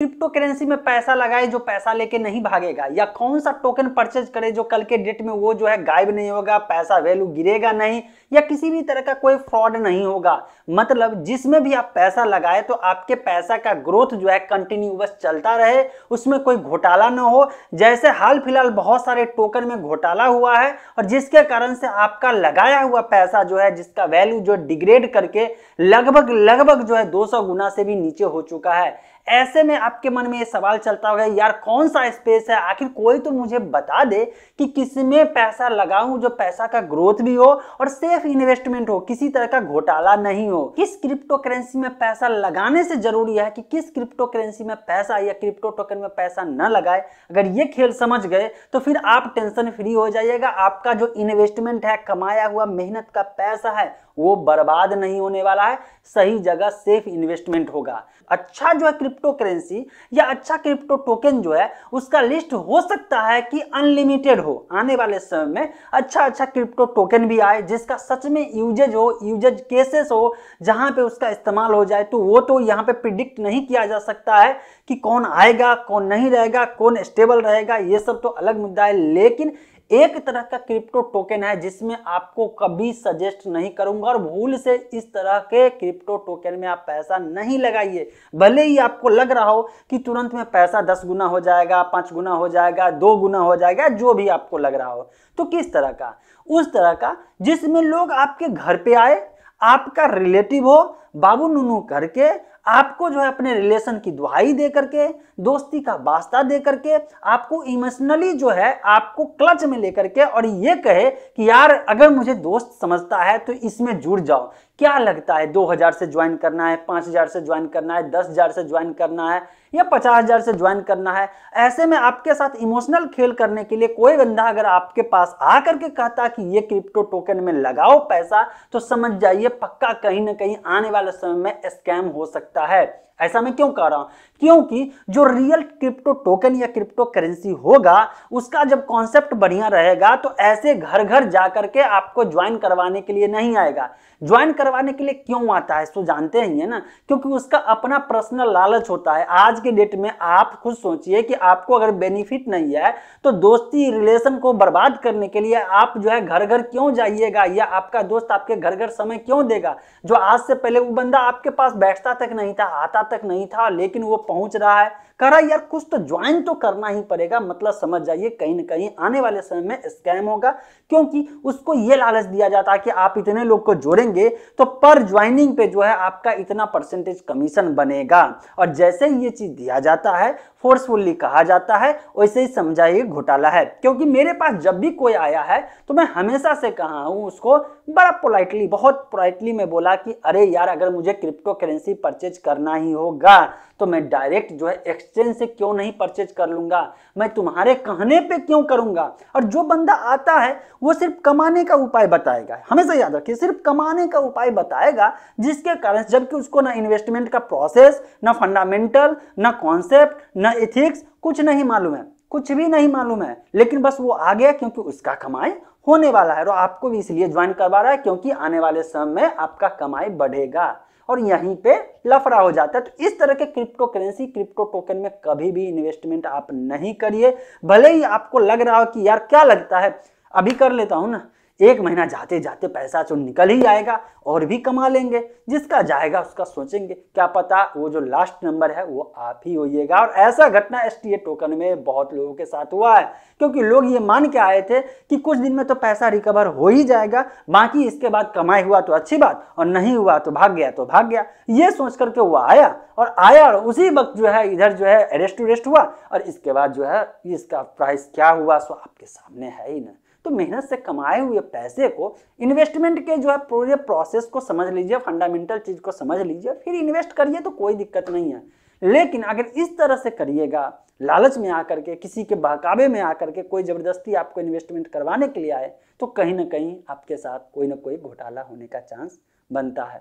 Crypto currency में पैसा लगाए जो पैसा लेके नहीं भागेगा, या कौन सा टोकन परचेज करे जो कल के डेट में वो जो है गायब नहीं होगा, पैसा वैल्यू गिरेगा नहीं, या किसी भी तरह का कोई फ्रॉड नहीं होगा। मतलब जिसमें भी आप पैसा लगाए तो आपके पैसा का ग्रोथ जो है कंटिन्यूअस चलता रहे, उसमें कोई घोटाला ना हो। जैसे हाल फिलहाल बहुत सारे टोकन में घोटाला हुआ है और जिसके कारण से आपका लगाया हुआ पैसा जो है, जिसका वैल्यू जो डिग्रेड करके लगभग जो है 200 गुना से भी नीचे हो चुका है। ऐसे में आपके मन में ये सवाल चलता होगा, यार कौन सा स्पेस है, आखिर कोई तो मुझे बता दे कि किसमें पैसा लगाऊं जो पैसा का ग्रोथ भी हो और सेफ इन्वेस्टमेंट हो, किसी तरह का घोटाला नहीं हो। किस क्रिप्टो करेंसी में पैसा लगाने से जरूरी है कि किस क्रिप्टो करेंसी में पैसा या क्रिप्टो टोकन में पैसा न लगाए, अगर ये खेल समझ गए तो फिर आप टेंशन फ्री हो जाइएगा। आपका जो इन्वेस्टमेंट है, कमाया हुआ मेहनत का पैसा है, वो बर्बाद नहीं होने वाला है, सही जगह सेफ इन्वेस्टमेंट होगा। अच्छा जो है क्रिप्टो करेंसी या अच्छा क्रिप्टो टोकन जो है उसका लिस्ट हो सकता है कि अनलिमिटेड हो। आने वाले समय में अच्छा क्रिप्टो टोकन भी आए जिसका सच में यूजेज केसेस हो, जहां पे उसका इस्तेमाल हो जाए। तो वो तो यहाँ पे प्रिडिक्ट नहीं किया जा सकता है कि कौन आएगा, कौन नहीं रहेगा, कौन स्टेबल रहेगा, ये सब तो अलग मुद्दा है। लेकिन एक तरह का क्रिप्टो टोकन है जिसमें आपको कभी सजेस्ट नहीं करूंगा, और भूल से इस तरह के क्रिप्टो टोकन में आप पैसा नहीं लगाइए। भले ही आपको लग रहा हो कि तुरंत में पैसा 10 गुना हो जाएगा, 5 गुना हो जाएगा, 2 गुना हो जाएगा, जो भी आपको लग रहा हो। तो किस तरह का? उस तरह का जिसमें लोग आपके घर पे आए, आपका रिलेटिव हो, बाबू नूनू करके आपको जो है अपने रिलेशन की दुहाई दे करके, दोस्ती का वास्ता दे करके, आपको इमोशनली जो है आपको क्लच में लेकर के और ये कहे कि यार अगर मुझे दोस्त समझता है तो इसमें जुड़ जाओ। क्या लगता है 2000 से ज्वाइन करना है, 5000 से ज्वाइन करना है, 10,000 से ज्वाइन करना है या 50,000 से ज्वाइन करना है? ऐसे में आपके साथ इमोशनल खेल करने के लिए कोई बंदा अगर आपके पास आकर के कहता कि ये क्रिप्टो टोकन में लगाओ पैसा, तो समझ जाइए पक्का कहीं ना कहीं आने वाले समय में स्कैम हो सकता है। ऐसा मैं क्यों कह रहा हूं? क्योंकि जो रियल क्रिप्टो टोकन या क्रिप्टो करेंसी होगा उसका जब कॉन्सेप्ट बढ़िया रहेगा तो ऐसे घर घर जाकर के आपको ज्वाइन करवाने के लिए नहीं आएगा। ज्वाइन करवाने के लिए क्यों आता है तो जानते ही है ना, क्योंकि उसका अपना पर्सनल लालच होता है। आज के डेट में आप खुद सोचिए कि आपको अगर बेनिफिट नहीं है तो दोस्ती रिलेशन को बर्बाद करने के लिए आप जो है घर घर क्यों जाइएगा, या आपका दोस्त आपके घर घर समय क्यों देगा? जो आज से पहले वो बंदा आपके पास बैठता तक नहीं था, आता तक नहीं था, लेकिन वो पहुंच रहा है, कह रहा यार कुछ तो ज्वाइन तो करना ही पड़ेगा। मतलब समझ जाइए कहीं ना कहीं आने वाले समय में स्कैम होगा, क्योंकि उसको ये लालच दिया जाता है कि आप इतने लोग को जोड़ेंगे तो पर ज्वाइनिंग पे जो है आपका इतना परसेंटेज कमीशन बनेगा। और जैसे ही ये चीज दिया जाता है, फोर्सफुली कहा जाता है, वैसे ही समझाइए घोटाला है। क्योंकि मेरे पास जब भी कोई आया है तो मैं हमेशा से कहा हूं उसको, बड़ा पोलाइटली, बहुत पोलाइटली में बोला कि अरे यार अगर मुझे क्रिप्टो करेंसी परचेज करना ही होगा तो मैं डायरेक्ट जो है एक्सचेंज से क्यों नहीं परचेज कर लूंगा, मैं तुम्हारे कहने पे क्यों करूंगा। और जो बंदा आता है वो सिर्फ कमाने का उपाय बताएगा, हमेशा याद रखिए, सिर्फ कमाने का उपाय बताएगा, जिसके कारण जबकि उसको ना इन्वेस्टमेंट का प्रोसेस, ना फंडामेंटल, ना कॉन्सेप्ट, ना एथिक्स, कुछ नहीं मालूम है, कुछ भी नहीं मालूम है। लेकिन बस वो आ गया क्योंकि उसका कमाई होने वाला है, और आपको भी इसलिए ज्वाइन करवा रहा है क्योंकि आने वाले समय में आपका कमाई बढ़ेगा, और यहीं पे लफड़ा हो जाता है। तो इस तरह के क्रिप्टो करेंसी, क्रिप्टो टोकन में कभी भी इन्वेस्टमेंट आप नहीं करिए। भले ही आपको लग रहा हो कि यार क्या लगता है अभी कर लेता हूं ना, 1 महीना जाते जाते पैसा तो निकल ही आएगा और भी कमा लेंगे, जिसका जाएगा उसका सोचेंगे, क्या पता वो जो लास्ट नंबर है वो आप ही होइएगा। और ऐसा घटना एसटीए टोकन में बहुत लोगों के साथ हुआ है, क्योंकि लोग ये मान के आए थे कि कुछ दिन में तो पैसा रिकवर हो ही जाएगा, बाकी इसके बाद कमाई हुआ तो अच्छी बात, और नहीं हुआ तो भाग गया तो भाग गया, ये सोच करके वो आया और उसी वक्त जो है इधर जो है अरेस्ट हुआ, और इसके बाद जो है इसका प्राइस क्या हुआ सो आपके सामने है ही ना। तो मेहनत से कमाए हुए पैसे को, इन्वेस्टमेंट के जो है पूरे प्रोसेस को समझ लीजिए, फंडामेंटल चीज को समझ लीजिए, फिर इन्वेस्ट करिए तो कोई दिक्कत नहीं है। लेकिन अगर इस तरह से करिएगा, लालच में आकर के, किसी के बहकावे में आकर के कोई जबरदस्ती आपको इन्वेस्टमेंट करवाने के लिए आए, तो कहीं ना कहीं आपके साथ कोई ना कोई घोटाला होने का चांस बनता है।